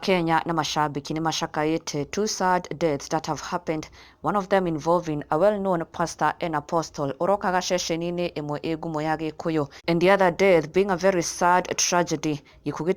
Kenya na mashabiki ni mashakaite two sad deaths that have happened, one of them involving a well-known pastor and apostle orokaga ceceni-inĩ ĩmwe ĩ ngumo ya Gikuyu, and the other death being a very sad tragedy gĩkuũ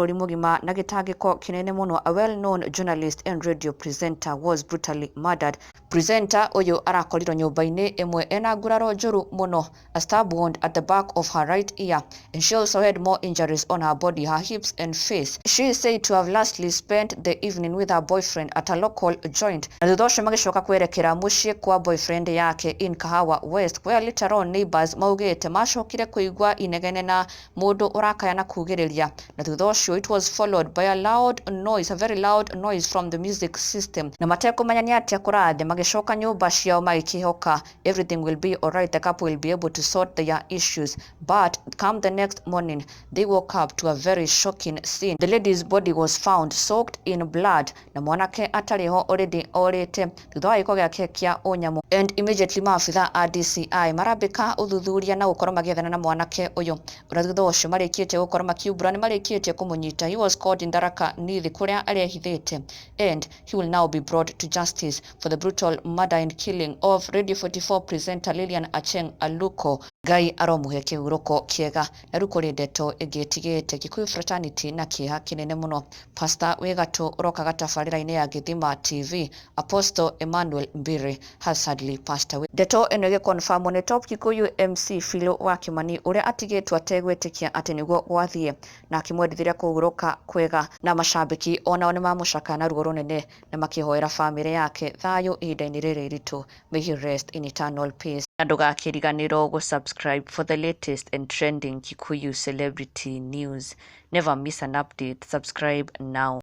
bũrũri mũgima na gĩtangĩko kĩnene mũno. A well-known journalist and radio presenter was brutally murdered. Presenter ũyũ arakorirwo nyũmba-inĩ ĩmwe ena nguraro njũru mũno, a stab wound at the back of her right ear, and she also had more injuries on her body, her hips and face. She is said to have lastly spent the evening with her boyfriend at a local joint, na thutha ũcio magĩcoka kwerekera mũciĩ kwa boyfriend yake in Kahawa West, where later on neighbors maugĩte macokire kũigua inegene na mũndũ ũrakaya na kugĩrĩria, na thutha ũcio it was followed by a loud noise, a very loud noise from the music system, na matekũmenya nĩ atĩa kũrathe magĩcoka nyũmba ciao magĩkĩhoka everything will be alright, the couple will be able to sort their issues. But come the next morning they woke up to a very shocking scene. The lady's body was found soaked in blood, na mwanake atarĩ ho already orĩte thutha wa gĩko gĩake kĩa ũnyamu, and immediately maabitha a DCI marambĩka ũthuthuria na gũkorwo magĩethana na mwanake ũyũ, ũrĩa thutha ũcio marĩkĩtie gũkorwo makiumbũra nĩ marĩkĩtie kũmũnyita. He was called in Tharaka Nithi kũrĩa arehithĩte, and he will now be brought to justice for the brutal murder and killing of Radio 44 presenter Lilian Acheng Aluko. Ngai aromũhe kĩhurũko kĩega. Na rĩu kũrĩ ndeto ĩngĩtigĩte Kikuyu Fraternity na kĩeha kĩnene mũno. Pastor wĩ Gatû ũrokaga tabarĩra-inĩ ya Gĩthima TV, Apostle Emmanuel Mbire has sadly passed away. Ndeto ĩno ĩgĩconfirmwo nĩ top Kikuyu MC Philo wa Kimani ũrĩa atigĩtwo ategwĩtĩkia atĩ nĩguo gwathiĩ, na akĩmwendithĩria kũhurũka kwega, na macambĩki onao nĩ mamũcaka na ruo rũnene na makĩhoera bamĩrĩ yake thayũ ihinda-inĩ rĩrĩ iritũ. May he rest in eternal peace. Na ndũgakĩriganĩrwo gũ-subscribe for the latest and trending Kikuyu celebrity news. Never miss an update. Subscribe now.